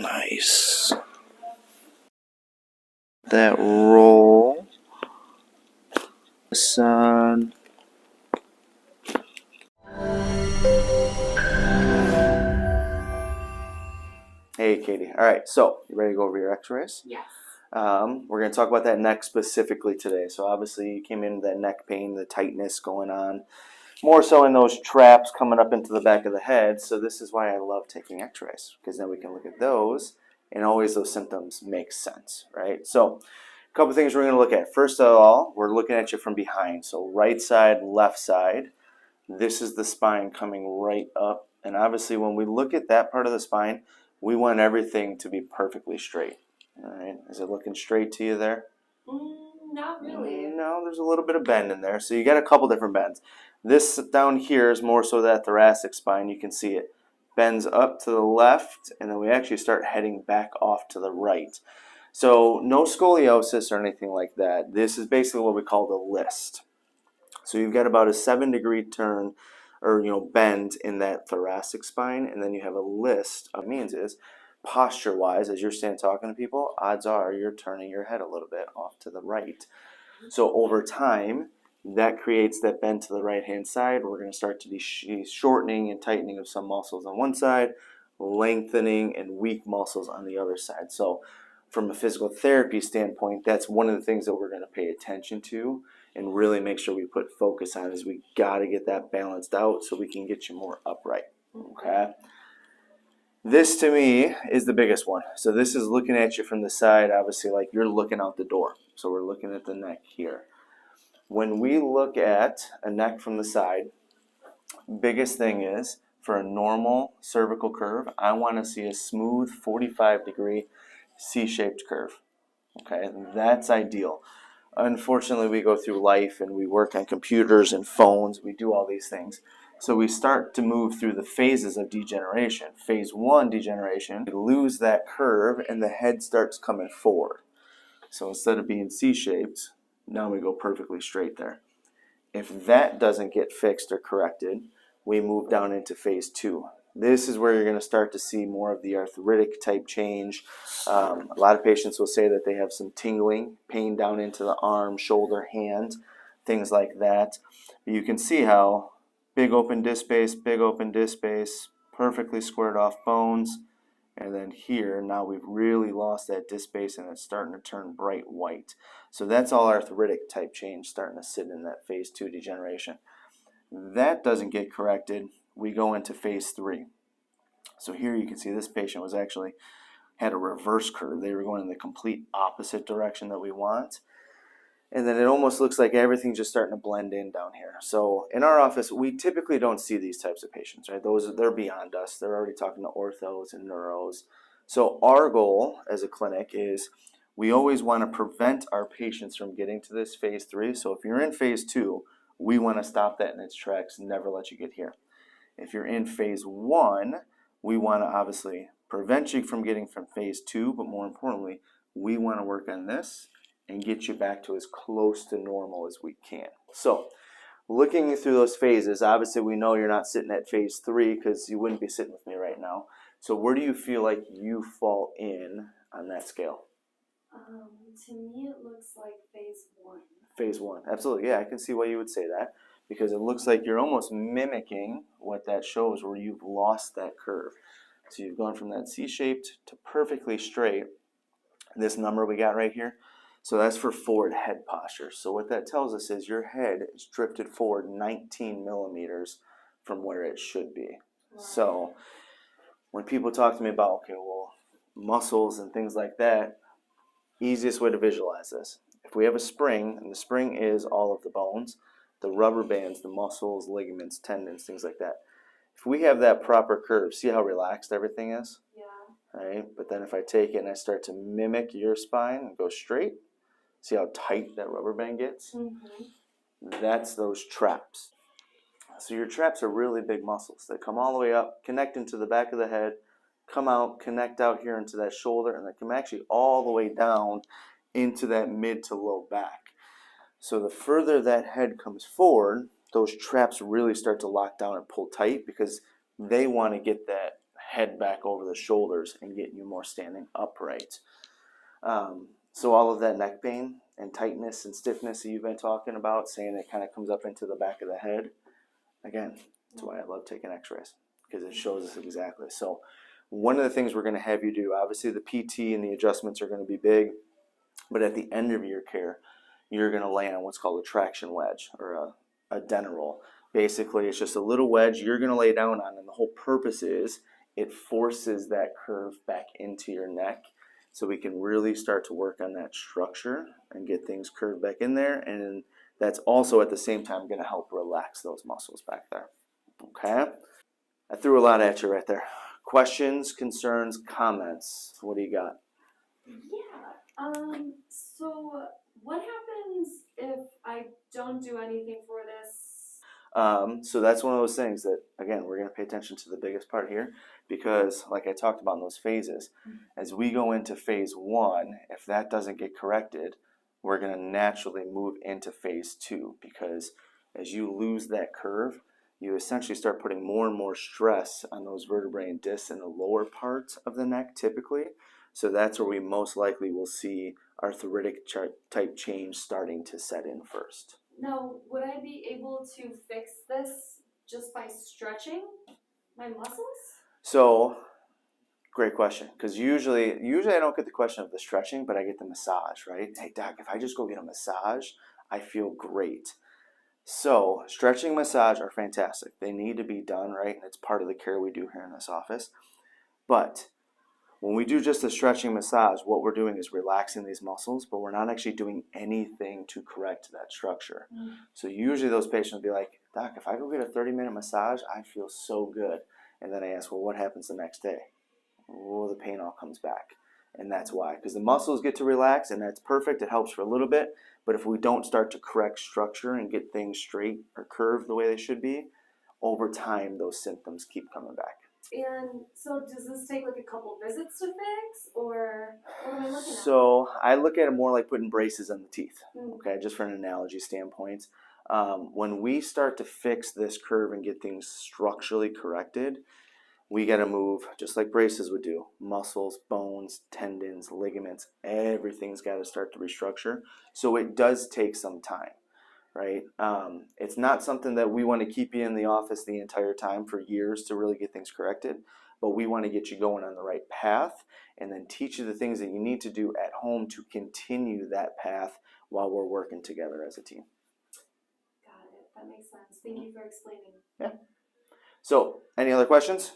Nice. That roll. Sun. Hey, Katie. All right, so you ready to go over your x-rays? Yes. We're going to talk about that neck specifically today. So obviously you came in with that neck pain, the tightness going on, more so in those traps coming up into the back of the head. So this is why I love taking x-rays, because then we can look at those and always those symptoms make sense, right? So a couple things we're going to look at. First of all, we're looking at you from behind. So right side, left side. This is the spine coming right up. And obviously when we look at that part of the spine, we want everything to be perfectly straight. All right, is it looking straight to you there? Not really. No, there's a little bit of bend in there. So you got a couple different bends. This down here is more so that thoracic spine. You can see it bends up to the left, and then we actually start heading back off to the right. So no scoliosis or anything like that. This is basically what we call the list. So you've got about a 7-degree turn or bend in that thoracic spine, and then you have a list. What it means is posture wise, as you're standing talking to people, odds are you're turning your head a little bit off to the right. So over time, that creates that bend to the right hand side. We're going to start to be shortening and tightening of some muscles on one side, lengthening and weak muscles on the other side. So from a physical therapy standpoint, that's one of the things that we're going to pay attention to and really make sure we put focus on is we got to get that balanced out so we can get you more upright. Okay. This to me is the biggest one. So this is looking at you from the side, obviously like you're looking out the door. So we're looking at the neck here. When we look at a neck from the side, biggest thing is for a normal cervical curve, I want to see a smooth 45-degree C-shaped curve. Okay, that's ideal. Unfortunately, we go through life and we work on computers and phones. We do all these things. So we start to move through the phases of degeneration. Phase 1 degeneration, we lose that curve and the head starts coming forward. So instead of being C-shaped, now we go perfectly straight there. If that doesn't get fixed or corrected, we move down into phase 2. This is where you're going to start to see more of the arthritic type change. A lot of patients will say that they have some tingling, pain down into the arm, shoulder, hand, things like that. But you can see how big open disc space, perfectly squared off bones. And then here, now we've really lost that disc space and it's starting to turn bright white. So that's all arthritic type change starting to sit in that phase 2 degeneration. That doesn't get corrected, we go into phase 3. So here you can see this patient was actually had a reverse curve. They were going in the complete opposite direction that we want. And then it almost looks like everything's just starting to blend in down here. So in our office, we typically don't see these types of patients, right? They're beyond us. They're already talking to orthos and neuros. So our goal as a clinic is we always want to prevent our patients from getting to this phase 3. So if you're in phase 2, we want to stop that in its tracks and never let you get here. If you're in phase 1, we want to obviously prevent you from getting from phase 2, but more importantly, we want to work on this and get you back to as close to normal as we can. So looking through those phases, obviously we know you're not sitting at phase 3 because you wouldn't be sitting with me right now. So where do you feel like you fall in on that scale? To me it looks like phase 1. Phase 1, absolutely. Yeah, I can see why you would say that because it looks like you're almost mimicking what that shows where you've lost that curve. So you've gone from that C-shaped to perfectly straight. This number we got right here, so that's for forward head posture. So what that tells us is your head is drifted forward 19 millimeters from where it should be. Wow. So when people talk to me about, okay, well, muscles and things like that, easiest way to visualize this. If we have a spring, and the spring is all of the bones, the rubber bands, the muscles, ligaments, tendons, things like that. If we have that proper curve, see how relaxed everything is? Yeah. Right? But then if I take it and I start to mimic your spine and go straight, see how tight that rubber band gets? Mm-hmm. That's those traps. So your traps are really big muscles. They come all the way up, connect into the back of the head, come out, connect out here into that shoulder, and they come actually all the way down into that mid to low back. So the further that head comes forward, those traps really start to lock down and pull tight because they want to get that head back over the shoulders and getting you more standing upright. So all of that neck pain and tightness and stiffness that you've been talking about, saying it kind of comes up into the back of the head, again, that's why I love taking x-rays, because it shows us exactly. So one of the things we're going to have you do, obviously the PT and the adjustments are going to be big, but at the end of your care, you're going to lay on what's called a traction wedge or a Deneroll. Basically, it's just a little wedge you're going to lay down on, and the whole purpose is it forces that curve back into your neck so we can really start to work on that structure and get things curved back in there, and that's also at the same time going to help relax those muscles back there. Okay? I threw a lot at you right there. Questions, concerns, comments? What do you got? Yeah. So what happens if I don't do anything for this? So that's one of those things that, again, we're going to pay attention to the biggest part here, because like I talked about in those phases, as we go into phase 1, if that doesn't get corrected, we're going to naturally move into phase 2, because as you lose that curve, you essentially start putting more and more stress on those vertebrae and discs in the lower parts of the neck typically. So that's where we most likely will see arthritic type change starting to set in first. Now, would I be able to fix this just by stretching my muscles? So, great question, because usually I don't get the question of the stretching, but I get the massage, right? Hey, doc, if I just go get a massage, I feel great. So, stretching, massage are fantastic. They need to be done, right? And it's part of the care we do here in this office. But when we do just a stretching massage, what we're doing is relaxing these muscles, but we're not actually doing anything to correct that structure. So usually those patients will be like, doc, if I go get a 30-minute massage, I feel so good. And then I ask, well, what happens the next day? Oh, the pain all comes back. And that's why, because the muscles get to relax, and that's perfect. It helps for a little bit. But if we don't start to correct structure and get things straight or curved the way they should be, over time, those symptoms keep coming back. And so does this take like a couple visits to fix, or what am I looking at? So I look at it more like putting braces on the teeth, okay, just for an analogy standpoint. When we start to fix this curve and get things structurally corrected, we got to move, just like braces would do, muscles, bones, tendons, ligaments, everything's got to start to restructure. So it does take some time, right? It's not something that we want to keep you in the office the entire time for years to really get things corrected, but we want to get you going on the right path and then teach you the things that you need to do at home to continue that path while we're working together as a team. Got it. That makes sense. Thank you for explaining. Yeah. So, any other questions?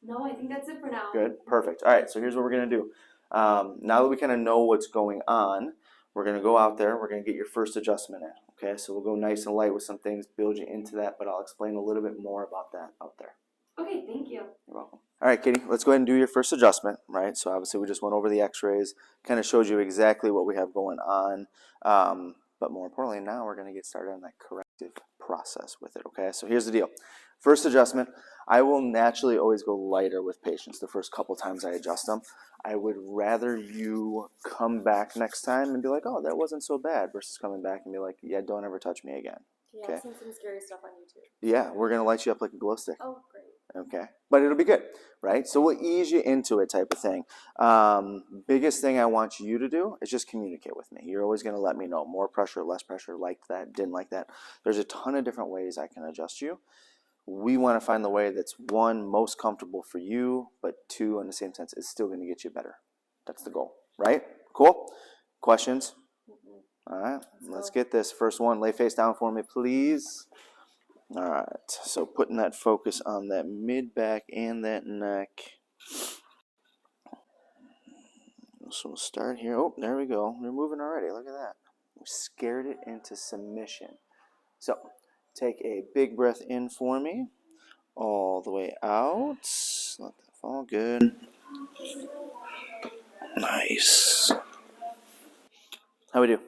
No, I think that's it for now. Good. Perfect. All right, so here's what we're going to do. Now that we kind of know what's going on, we're going to go out there. We're going to get your first adjustment in. Okay, so we'll go nice and light with some things, build you into that, but I'll explain a little bit more about that out there. Okay, thank you. You're welcome. All right, Katie, let's go ahead and do your first adjustment, right? So obviously we just went over the x-rays, kind of showed you exactly what we have going on. But more importantly, now we're going to get started on that corrective process with it, okay? So here's the deal. First adjustment, I will naturally always go lighter with patients the first couple times I adjust them. I would rather you come back next time and be like, oh, that wasn't so bad, versus coming back and be like, yeah, don't ever touch me again. Yeah, Okay. I've seen some scary stuff on YouTube. Yeah, we're going to light you up like a glow stick. Oh, great. Okay, but it'll be good, right? So we'll ease you into it type of thing. Biggest thing I want you to do is just communicate with me. You're always going to let me know. More pressure, less pressure, like that, didn't like that. There's a ton of different ways I can adjust you. We want to find the way that's, one, most comfortable for you, but two, in the same sense, is still going to get you better. That's the goal, right? Cool? Questions? All right, let's get this. First one, lay face down for me, please. All right, so putting that focus on that mid-back and that neck. So we'll start here. Oh, there we go. We're moving already. Look at that. We scared it into submission. So take a big breath in for me. All the way out. Let that fall. Good. Nice. How we do?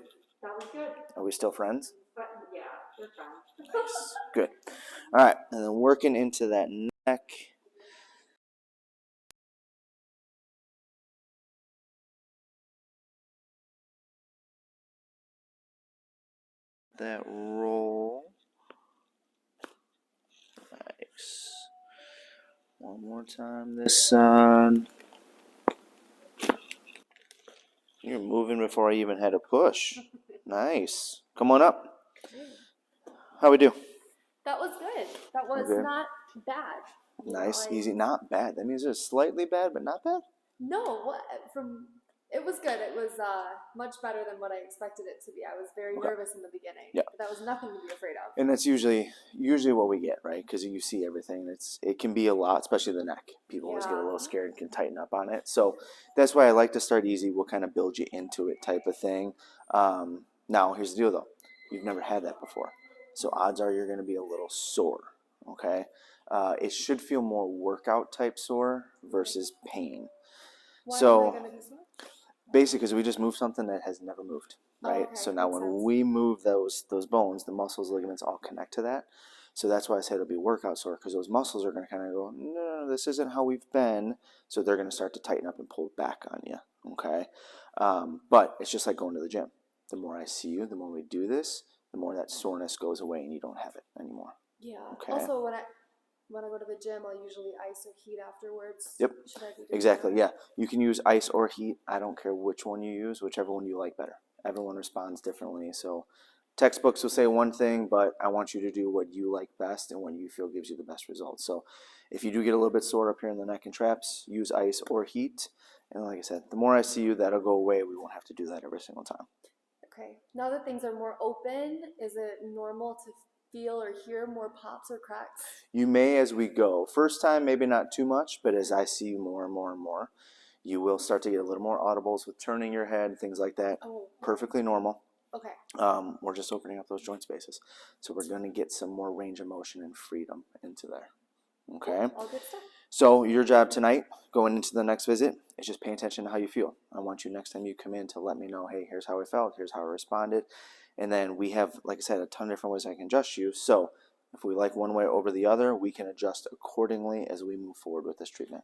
That was good. Are we still friends? But yeah, we're fine. Nice. Good. All right, and then working into that neck. That roll. Nice. One more time this side. You're moving before I even had a push. Nice. Come on up. How we do? That was good. That was Okay. not bad. Nice, easy. Not bad. That means it's slightly bad, but not bad? No, it was good. It was much better than what I expected it to be. I was very nervous in the beginning. Yeah. But that was nothing to be afraid of. And that's usually what we get, right? Because you see everything. It can be a lot, especially the neck. People always get a little scared and can tighten up on it. So that's why I like to start easy. We'll kind of build you into it, type of thing. Now here's the deal, though. You've never had that before, so odds are you're going to be a little sore. Okay, it should feel more workout type sore versus pain. Why So am I gonna be sore? basically, because we just moved something that has never moved, right? Okay, So now makes when sense. we move those bones, the muscles, ligaments all connect to that. So that's why I say it'll be workout sore, because those muscles are going to kind of go, no, this isn't how we've been. So they're going to start to tighten up and pull back on you, okay? But it's just like going to the gym. The more I see you, the more we do this, the more that soreness goes away and you don't have it anymore. Yeah. Okay. Also, when I go to the gym, I'll usually ice or heat afterwards. Yep. Should I be doing Exactly. that? Yeah. You can use ice or heat. I don't care which one you use, whichever one you like better. Everyone responds differently. So textbooks will say one thing, but I want you to do what you like best and what you feel gives you the best results. So if you do get a little bit sore up here in the neck and traps, use ice or heat. And like I said, the more I see you, that'll go away. We won't have to do that every single time. Okay. Now that things are more open, is it normal to feel or hear more pops or cracks? You may as we go. First time, maybe not too much, but as I see you more and more and more, you will start to get a little more audibles with turning your head, things like that. Oh. Perfectly normal. Okay. We're just opening up those joint spaces. So we're going to get some more range of motion and freedom into there. Okay? All good stuff. So your job tonight, going into the next visit, is just paying attention to how you feel. I want you next time you come in to let me know, hey, here's how I felt, here's how I responded. And then we have, like I said, a ton of different ways I can adjust you. So if we like one way over the other, we can adjust accordingly as we move forward with this treatment.